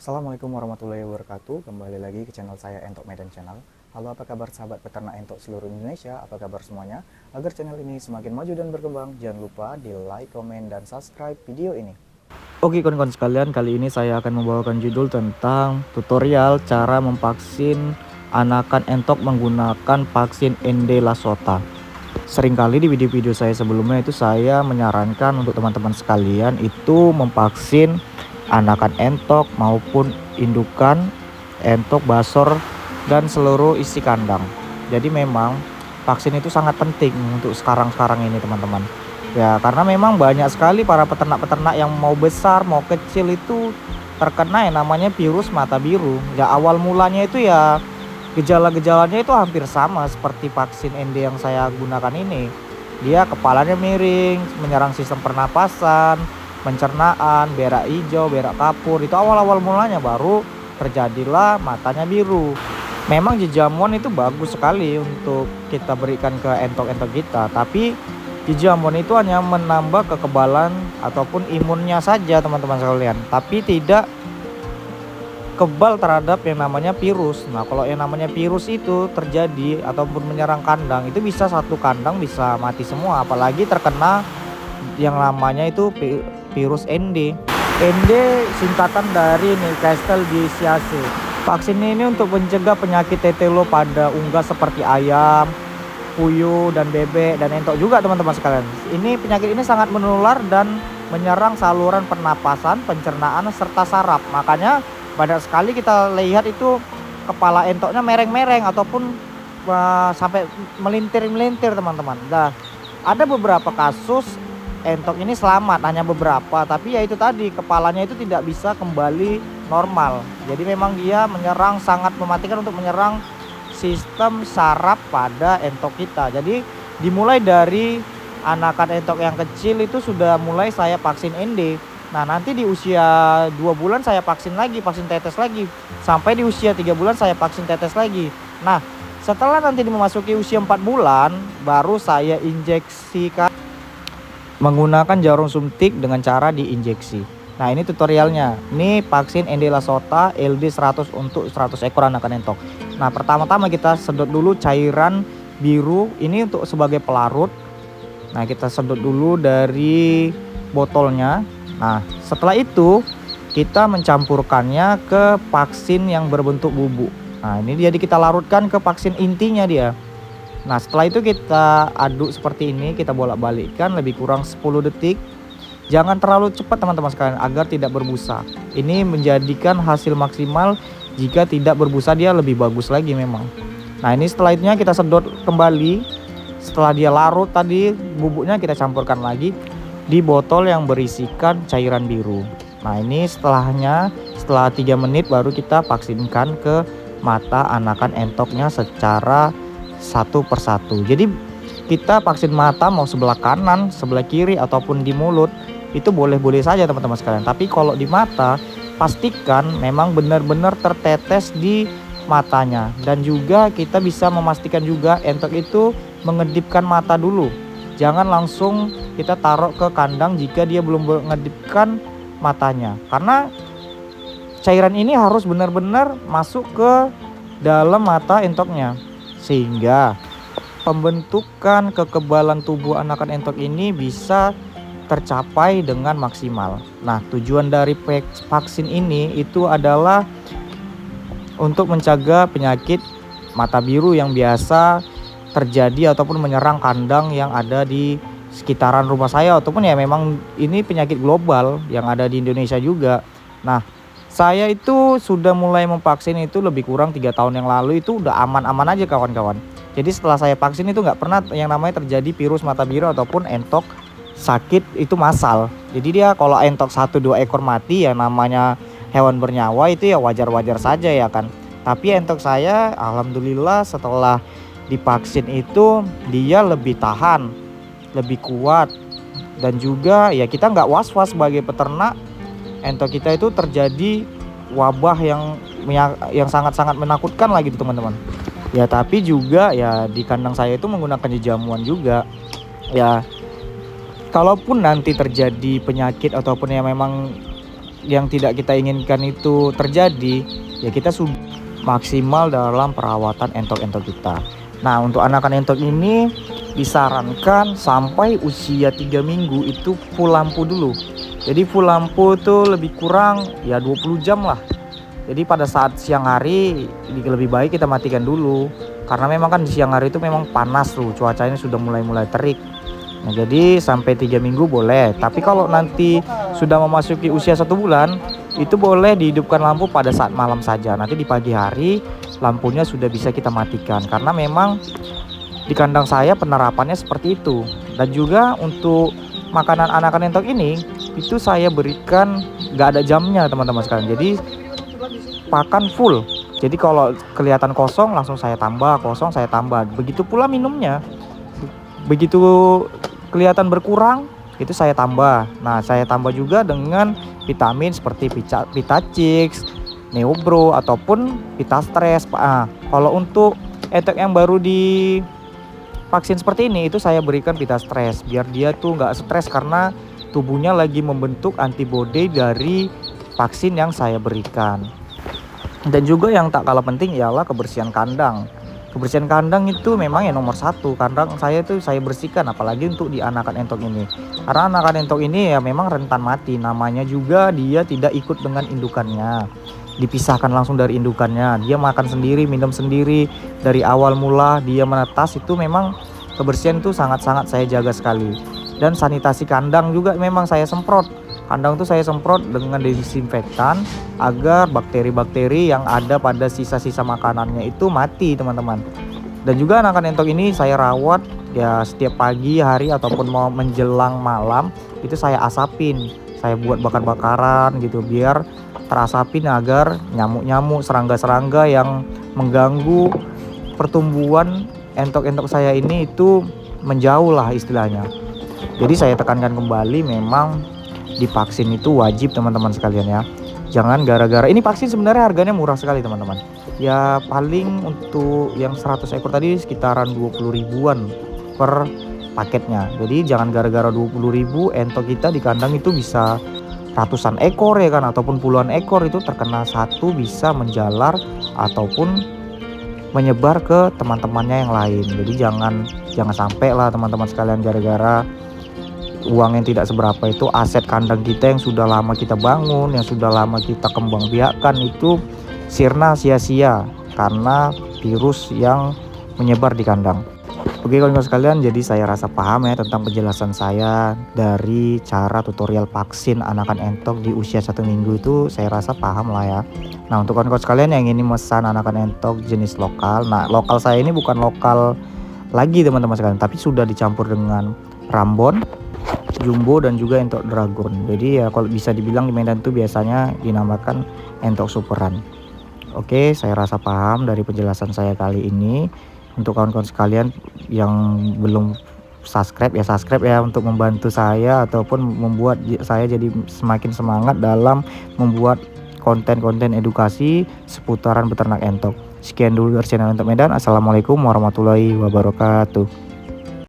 Assalamualaikum warahmatullahi wabarakatuh. Kembali lagi ke channel saya Entok Medan Channel. Halo, apa kabar sahabat peternak entok seluruh Indonesia? Apa kabar semuanya? Agar channel ini semakin maju dan berkembang, jangan lupa di like, komen, dan subscribe video ini. Oke kawan-kawan sekalian, kali ini saya akan membawakan judul tentang tutorial cara memvaksin anakan entok menggunakan vaksin ND Lasota. Seringkali di video-video saya sebelumnya itu saya menyarankan untuk teman-teman sekalian itu memvaksin anakan entok maupun indukan entok, basor, dan seluruh isi kandang. Jadi memang vaksin itu sangat penting untuk sekarang ini teman-teman. Ya, karena memang banyak sekali para peternak-peternak yang mau besar mau kecil itu terkena yang namanya virus mata biru. Ya, awal mulanya itu ya gejala-gejalanya itu hampir sama seperti vaksin ND yang saya gunakan ini. Dia kepalanya miring, menyerang sistem pernapasan, pencernaan, berak hijau, berak kapur. Itu awal-awal mulanya, baru terjadilah matanya biru. Memang jejamuan itu bagus sekali untuk kita berikan ke entok-entok kita, tapi jejamuan itu hanya menambah kekebalan ataupun imunnya saja teman-teman sekalian, tapi tidak kebal terhadap yang namanya virus. Nah, kalau yang namanya virus itu terjadi ataupun menyerang kandang, itu bisa satu kandang bisa mati semua, apalagi terkena yang namanya itu virus ND. ND singkatan dari Newcastle disease. Vaksin ini untuk mencegah penyakit tetelo pada unggas seperti ayam, puyuh, dan bebek, dan entok juga teman-teman sekalian. Penyakit ini sangat menular dan menyerang saluran pernapasan, pencernaan, serta saraf. Makanya banyak sekali kita lihat itu kepala entoknya mereng-mereng ataupun sampai melintir-melintir teman-teman. Nah, ada beberapa kasus entok ini selamat, hanya beberapa, tapi ya itu tadi, kepalanya itu tidak bisa kembali normal. Jadi memang dia menyerang, sangat mematikan untuk menyerang sistem saraf pada entok kita. Jadi dimulai dari anakan entok yang kecil itu sudah mulai saya vaksin ND. Nah, nanti di usia 2 bulan saya vaksin lagi, vaksin tetes lagi. Sampai di usia 3 bulan saya vaksin tetes lagi. Nah, setelah nanti memasuki usia 4 bulan baru saya injeksikan menggunakan jarum suntik dengan cara diinjeksi. Nah, ini tutorialnya. Ini vaksin ND Lasota LD 100 untuk 100 ekor anakan entok. Nah, pertama-tama kita sedot dulu cairan biru ini untuk sebagai pelarut. Nah, kita sedot dulu dari botolnya. Nah, setelah itu kita mencampurkannya ke vaksin yang berbentuk bubuk. Nah, ini jadi kita larutkan ke vaksin intinya dia. Nah, setelah itu kita aduk seperti ini, kita bolak-balikkan lebih kurang 10 detik. Jangan terlalu cepat teman-teman sekalian agar tidak berbusa. Ini menjadikan hasil maksimal. Jika tidak berbusa dia lebih bagus lagi memang. Nah, ini setelah itu kita sedot kembali. Setelah dia larut tadi bubuknya, kita campurkan lagi di botol yang berisikan cairan biru. Nah, ini setelah 3 menit baru kita vaksinkan ke mata anakan entoknya secara satu persatu. Jadi kita vaksin mata mau sebelah kanan, sebelah kiri, ataupun di mulut, itu boleh-boleh saja teman-teman sekalian. Tapi kalau di mata, pastikan memang benar-benar tertetes di matanya. Dan juga kita bisa memastikan juga entok itu mengedipkan mata dulu. Jangan langsung kita taruh ke kandang jika dia belum mengedipkan matanya, karena cairan ini harus benar-benar masuk ke dalam mata entoknya, sehingga pembentukan kekebalan tubuh anakan entok ini bisa tercapai dengan maksimal. Nah, tujuan dari vaksin ini itu adalah untuk mencegah penyakit mata biru yang biasa terjadi ataupun menyerang kandang yang ada di sekitaran rumah saya, ataupun ya memang ini penyakit global yang ada di Indonesia juga. Nah, saya itu sudah mulai memvaksin itu lebih kurang 3 tahun yang lalu, itu udah aman-aman aja kawan-kawan. Jadi setelah saya vaksin itu nggak pernah yang namanya terjadi virus mata biru ataupun entok sakit itu massal. Jadi dia kalau entok 1-2 ekor mati, yang namanya hewan bernyawa, itu ya wajar-wajar saja ya kan. Tapi entok saya alhamdulillah setelah divaksin itu dia lebih tahan, lebih kuat, dan juga ya kita nggak was-was sebagai peternak entok kita itu terjadi wabah yang sangat-sangat menakutkan lagi gitu teman-teman. Ya, tapi juga ya di kandang saya itu menggunakan jejamuan juga. Ya, kalaupun nanti terjadi penyakit ataupun yang memang yang tidak kita inginkan itu terjadi, ya kita sudah maksimal dalam perawatan entok-entok kita. Nah, untuk anakan entok ini disarankan sampai usia 3 minggu itu full lampu dulu. Jadi full lampu itu lebih kurang ya 20 jam lah. Jadi pada saat siang hari lebih baik kita matikan dulu, karena memang kan di siang hari itu memang panas tuh, cuacanya sudah mulai terik. Nah, jadi sampai 3 minggu boleh. Tapi kalau nanti sudah memasuki usia 1 bulan, itu boleh dihidupkan lampu pada saat malam saja. Nanti di pagi hari lampunya sudah bisa kita matikan, karena memang di kandang saya penerapannya seperti itu. Dan juga untuk makanan anakan entok ini, itu saya berikan nggak ada jamnya teman-teman sekalian. Jadi pakan full. Jadi kalau kelihatan kosong langsung saya tambah, kosong saya tambah. Begitu pula minumnya. Begitu kelihatan berkurang, itu saya tambah. Nah, saya tambah juga dengan vitamin seperti Vitachix, Neobro ataupun Vitastres. Kalau untuk entok yang baru di vaksin seperti ini, itu saya berikan Vitastres biar dia tuh nggak stres karena tubuhnya lagi membentuk antibodi dari vaksin yang saya berikan. Dan juga yang tak kalah penting ialah kebersihan kandang. Kebersihan kandang itu memang yang nomor 1. Kandang saya itu saya bersihkan, apalagi untuk di anakan entok ini. Karena anakan entok ini ya memang rentan mati. Namanya juga dia tidak ikut dengan indukannya. Dipisahkan langsung dari indukannya. Dia makan sendiri, minum sendiri. Dari awal mula dia menetas, itu memang kebersihan itu sangat-sangat saya jaga sekali. Dan sanitasi kandang juga memang saya semprot. Kandang itu saya semprot dengan desinfektan agar bakteri-bakteri yang ada pada sisa-sisa makanannya itu mati teman-teman. Dan juga anakan entok ini saya rawat ya setiap pagi hari ataupun mau menjelang malam itu saya asapin. Saya buat bakar-bakaran gitu biar terasapin agar nyamuk-nyamuk, serangga-serangga yang mengganggu pertumbuhan entok-entok saya ini itu menjauh lah istilahnya. Jadi saya tekankan kembali, memang divaksin itu wajib teman-teman sekalian ya. Jangan gara-gara ini vaksin sebenarnya harganya murah sekali teman-teman. Ya paling untuk yang 100 ekor tadi sekitaran 20 ribuan per paketnya. Jadi jangan gara-gara 20 ribu entok kita di kandang itu bisa ratusan ekor ya kan, ataupun puluhan ekor, itu terkena satu bisa menjalar ataupun menyebar ke teman-temannya yang lain. Jadi jangan sampai lah teman-teman sekalian gara-gara uang yang tidak seberapa itu aset kandang kita yang sudah lama kita bangun, yang sudah lama kita kembang biakan itu sirna sia-sia karena virus yang menyebar di kandang. Oke kawan-kawan sekalian, jadi saya rasa paham ya tentang penjelasan saya dari cara tutorial vaksin anakan entok di usia 1 minggu itu, saya rasa paham lah ya. Nah, untuk kawan-kawan sekalian yang ingin memesan anakan entok jenis lokal, nah lokal saya ini bukan lokal lagi teman-teman sekalian, tapi sudah dicampur dengan Rambon, Jumbo dan juga entok Dragon. Jadi ya kalau bisa dibilang di Medan itu biasanya dinamakan entok superan. Oke, saya rasa paham dari penjelasan saya kali ini. Untuk kawan-kawan sekalian yang belum subscribe ya untuk membantu saya ataupun membuat saya jadi semakin semangat dalam membuat konten-konten edukasi seputaran beternak entok. Sekian dulu dari channel Entok Medan. Assalamualaikum warahmatullahi wabarakatuh.